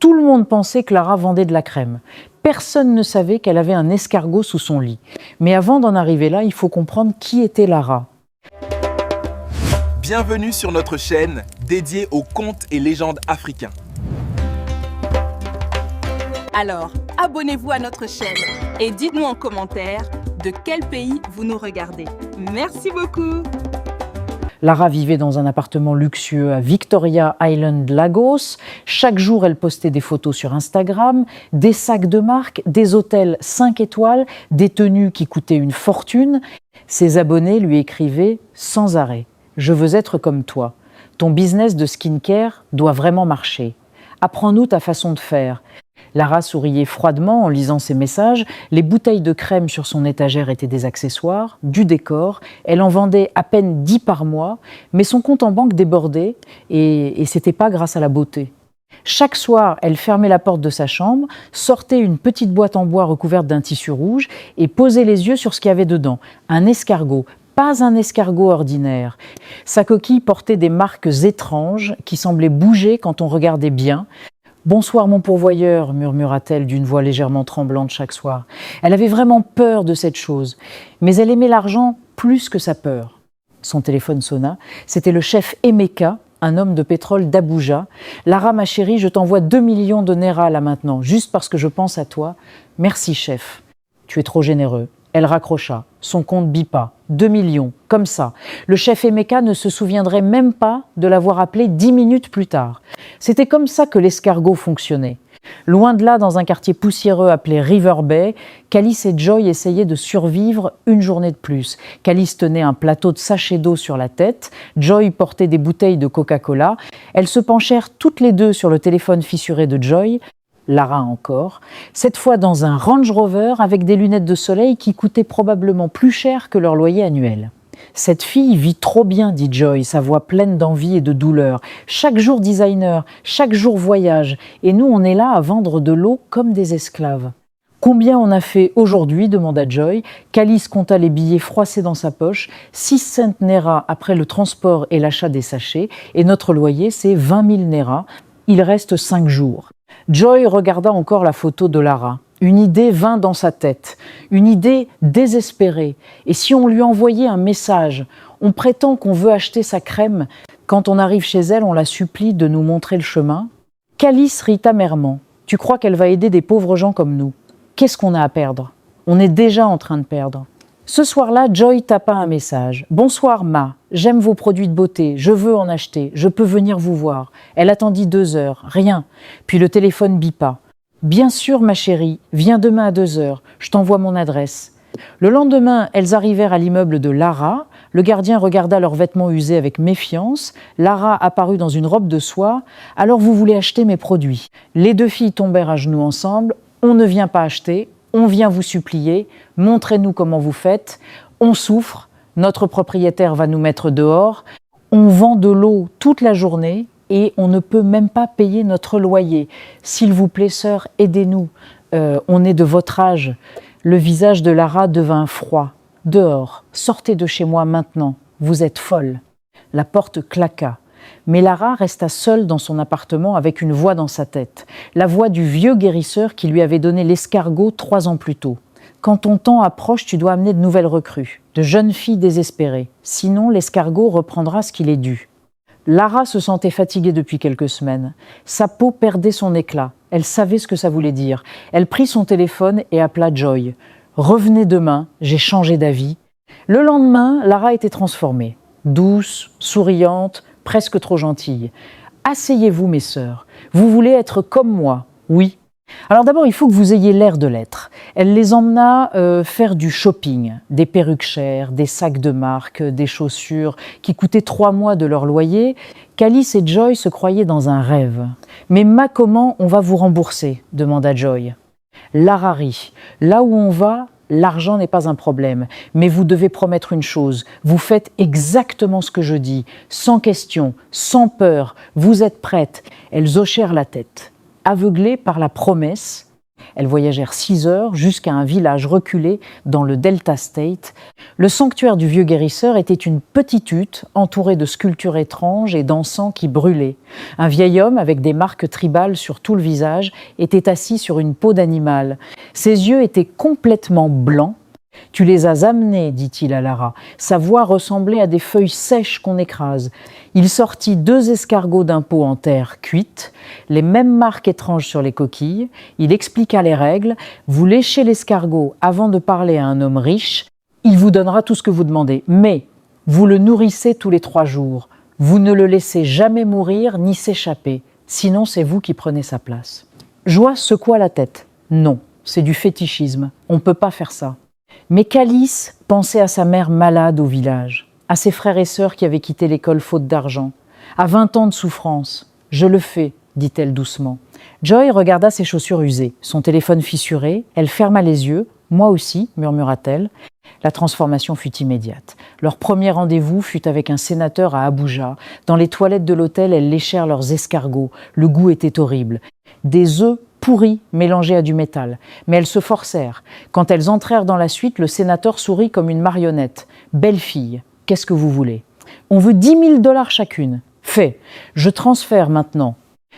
Tout le monde pensait que Lara vendait de la crème. Personne ne savait qu'elle avait un escargot sous son lit. Mais avant d'en arriver là, il faut comprendre qui était Lara. Bienvenue sur notre chaîne dédiée aux contes et légendes africains. Alors, abonnez-vous à notre chaîne et dites-nous en commentaire de quel pays vous nous regardez. Merci beaucoup. Lara vivait dans un appartement luxueux à Victoria Island, Lagos. Chaque jour, elle postait des photos sur Instagram, des sacs de marque, des hôtels 5 étoiles, des tenues qui coûtaient une fortune. Ses abonnés lui écrivaient sans arrêt « Je veux être comme toi. Ton business de skincare doit vraiment marcher. Apprends-nous ta façon de faire. » Lara souriait froidement en lisant ces messages. Les bouteilles de crème sur son étagère étaient des accessoires, du décor. Elle en vendait à peine 10 par mois, mais son compte en banque débordait et c'était pas grâce à la beauté. Chaque soir, elle fermait la porte de sa chambre, sortait une petite boîte en bois recouverte d'un tissu rouge et posait les yeux sur ce qu'il y avait dedans. Un escargot. Pas un escargot ordinaire. Sa coquille portait des marques étranges qui semblaient bouger quand on regardait bien. « Bonsoir mon pourvoyeur », murmura-t-elle d'une voix légèrement tremblante chaque soir. Elle avait vraiment peur de cette chose, mais elle aimait l'argent plus que sa peur. Son téléphone sonna. C'était le chef Emeka, un homme de pétrole d'Abuja. « Lara, ma chérie, je t'envoie 2 millions de Naira là maintenant, juste parce que je pense à toi. Merci, chef. Tu es trop généreux. » Elle raccrocha. Son compte bipa. 2 millions, comme ça. Le chef Emeka ne se souviendrait même pas de l'avoir appelé 10 minutes plus tard. C'était comme ça que l'escargot fonctionnait. Loin de là, dans un quartier poussiéreux appelé River Bay, Calice et Joy essayaient de survivre une journée de plus. Calice tenait un plateau de sachets d'eau sur la tête, Joy portait des bouteilles de Coca-Cola. Elles se penchèrent toutes les deux sur le téléphone fissuré de Joy. Lara encore, cette fois dans un Range Rover avec des lunettes de soleil qui coûtaient probablement plus cher que leur loyer annuel. « Cette fille vit trop bien », dit Joy, sa voix pleine d'envie et de douleur. « Chaque jour designer, chaque jour voyage, et nous on est là à vendre de l'eau comme des esclaves. » « Combien on a fait aujourd'hui » demanda Joy. Calice compta les billets froissés dans sa poche, 6 cents Naira après le transport et l'achat des sachets, et notre loyer c'est 20 000 Naira. Il reste 5 jours. Joy regarda encore la photo de Lara. Une idée vint dans sa tête, une idée désespérée. Et si on lui envoyait un message, on prétend qu'on veut acheter sa crème. Quand on arrive chez elle, on la supplie de nous montrer le chemin. Calice rit amèrement. Tu crois qu'elle va aider des pauvres gens comme nous? Qu'est-ce qu'on a à perdre? On est déjà en train de perdre. Ce soir-là, Joy tapa un message. « Bonsoir Ma, j'aime vos produits de beauté, je veux en acheter, je peux venir vous voir. » Elle attendit 2 heures, rien. Puis le téléphone bipa. « Bien sûr ma chérie, viens demain à 2 heures, je t'envoie mon adresse. » Le lendemain, elles arrivèrent à l'immeuble de Lara. Le gardien regarda leurs vêtements usés avec méfiance. Lara apparut dans une robe de soie. « Alors vous voulez acheter mes produits ?» Les 2 filles tombèrent à genoux ensemble. « On ne vient pas acheter. On vient vous supplier, montrez-nous comment vous faites, on souffre, notre propriétaire va nous mettre dehors, on vend de l'eau toute la journée et on ne peut même pas payer notre loyer. S'il vous plaît, sœur, aidez-nous, on est de votre âge. » Le visage de Lara devint froid. « Dehors, sortez de chez moi maintenant, vous êtes folle. » La porte claqua. Mais Lara resta seule dans son appartement avec une voix dans sa tête. La voix du vieux guérisseur qui lui avait donné l'escargot 3 ans plus tôt. « Quand ton temps approche, tu dois amener de nouvelles recrues, de jeunes filles désespérées. Sinon, l'escargot reprendra ce qu'il est dû. » Lara se sentait fatiguée depuis quelques semaines. Sa peau perdait son éclat. Elle savait ce que ça voulait dire. Elle prit son téléphone et appela Joy. « Revenez demain, j'ai changé d'avis. » Le lendemain, Lara était transformée. Douce, souriante, presque trop gentille. « Asseyez-vous, mes sœurs. Vous voulez être comme moi, oui. » Alors d'abord, il faut que vous ayez l'air de l'être. Elle les emmena faire du shopping, des perruques chères, des sacs de marque, des chaussures qui coûtaient 3 mois de leur loyer. Calice et Joy se croyaient dans un rêve. « Mais Ma, comment on va vous rembourser ?» demanda Joy. Lara rit. « Là où on va, l'argent n'est pas un problème, mais vous devez promettre une chose, vous faites exactement ce que je dis, sans question, sans peur, vous êtes prête. » Elles hochèrent la tête. Aveuglées par la promesse, Elles voyagèrent 6 heures jusqu'à un village reculé dans le Delta State. Le sanctuaire du vieux guérisseur était une petite hutte entourée de sculptures étranges et d'encens qui brûlaient. Un vieil homme avec des marques tribales sur tout le visage était assis sur une peau d'animal. Ses yeux étaient complètement blancs. « Tu les as amenés, dit-il à Lara. Sa voix ressemblait à des feuilles sèches qu'on écrase. Il sortit 2 escargots d'un pot en terre cuite, les mêmes marques étranges sur les coquilles. Il expliqua les règles. Vous léchez l'escargot avant de parler à un homme riche. Il vous donnera tout ce que vous demandez. Mais vous le nourrissez tous les 3 jours. Vous ne le laissez jamais mourir ni s'échapper. Sinon, c'est vous qui prenez sa place. » Joie secoua la tête. « Non, c'est du fétichisme. On ne peut pas faire ça. » Mais Calice pensait à sa mère malade au village, à ses frères et sœurs qui avaient quitté l'école faute d'argent, à 20 ans de souffrance. « Je le fais », dit-elle doucement. Joy regarda ses chaussures usées, son téléphone fissuré, elle ferma les yeux. « Moi aussi », murmura-t-elle. La transformation fut immédiate. Leur premier rendez-vous fut avec un sénateur à Abuja. Dans les toilettes de l'hôtel, elles léchèrent leurs escargots. Le goût était horrible. Des œufs pourris mélangés à du métal. Mais elles se forcèrent. Quand elles entrèrent dans la suite, le sénateur sourit comme une marionnette. « Belle fille, qu'est-ce que vous voulez ? » « On veut 10 000 $ chacune. »« Fait. Je transfère maintenant. »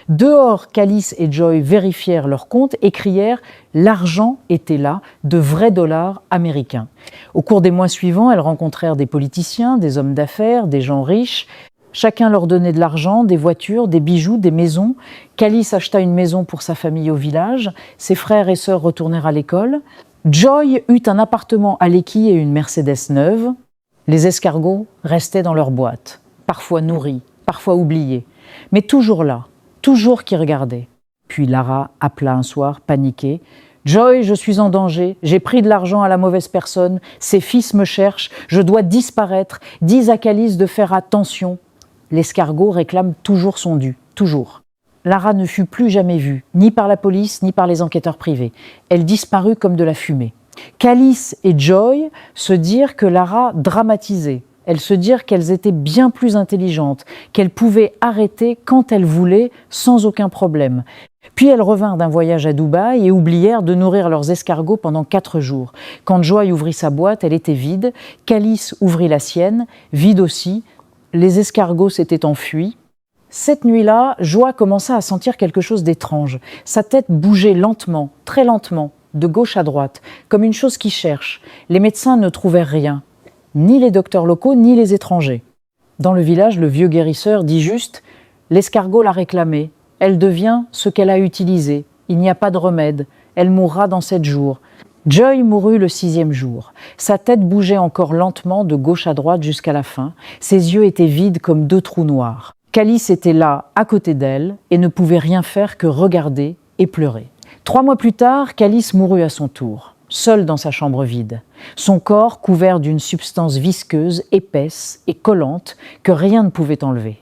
Dehors, Calice et Joy vérifièrent leur compte et crièrent « L'argent était là, de vrais dollars américains. » Au cours des mois suivants, elles rencontrèrent des politiciens, des hommes d'affaires, des gens riches. Chacun leur donnait de l'argent, des voitures, des bijoux, des maisons. Calice acheta une maison pour sa famille au village. Ses frères et sœurs retournèrent à l'école. Joy eut un appartement à Lekki et une Mercedes neuve. Les escargots restaient dans leur boîte, parfois nourris, parfois oubliés, mais toujours là, toujours qui regardaient. Puis Lara appela un soir, paniquée. « Joy, je suis en danger, j'ai pris de l'argent à la mauvaise personne, ses fils me cherchent, je dois disparaître, dis à Calice de faire attention. » L'escargot réclame toujours son dû, toujours. Lara ne fut plus jamais vue, ni par la police, ni par les enquêteurs privés. Elle disparut comme de la fumée. Calice et Joy se dirent que Lara dramatisait. Elles se dirent qu'elles étaient bien plus intelligentes, qu'elles pouvaient arrêter quand elles voulaient, sans aucun problème. Puis elles revinrent d'un voyage à Dubaï et oublièrent de nourrir leurs escargots pendant 4 jours. Quand Joy ouvrit sa boîte, elle était vide. Calice ouvrit la sienne, vide aussi. Les escargots s'étaient enfuis. Cette nuit-là, Joy commença à sentir quelque chose d'étrange. Sa tête bougeait lentement, très lentement, de gauche à droite, comme une chose qui cherche. Les médecins ne trouvèrent rien, ni les docteurs locaux, ni les étrangers. Dans le village, le vieux guérisseur dit juste « L'escargot l'a réclamée, elle devient ce qu'elle a utilisé, il n'y a pas de remède, elle mourra dans 7 jours. » Joy mourut le 6e jour. Sa tête bougeait encore lentement de gauche à droite jusqu'à la fin. Ses yeux étaient vides comme 2 trous noirs. Calice était là, à côté d'elle, et ne pouvait rien faire que regarder et pleurer. 3 mois plus tard, Calice mourut à son tour, seule dans sa chambre vide. Son corps couvert d'une substance visqueuse, épaisse et collante que rien ne pouvait enlever.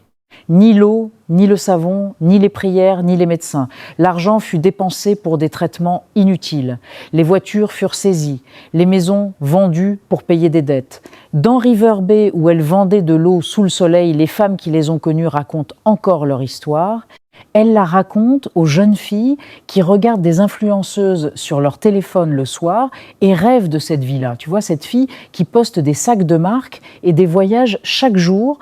Ni l'eau, ni le savon, ni les prières, ni les médecins. L'argent fut dépensé pour des traitements inutiles. Les voitures furent saisies, les maisons vendues pour payer des dettes. Dans River Bay, où elles vendaient de l'eau sous le soleil, les femmes qui les ont connues racontent encore leur histoire. Elle la raconte aux jeunes filles qui regardent des influenceuses sur leur téléphone le soir et rêvent de cette vie-là. Tu vois, cette fille qui poste des sacs de marque et des voyages chaque jour.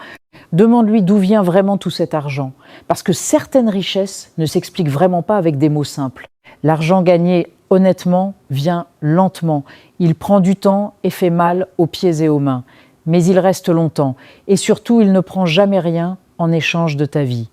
Demande-lui d'où vient vraiment tout cet argent. Parce que certaines richesses ne s'expliquent vraiment pas avec des mots simples. L'argent gagné honnêtement vient lentement. Il prend du temps et fait mal aux pieds et aux mains. Mais il reste longtemps. Et surtout, il ne prend jamais rien en échange de ta vie.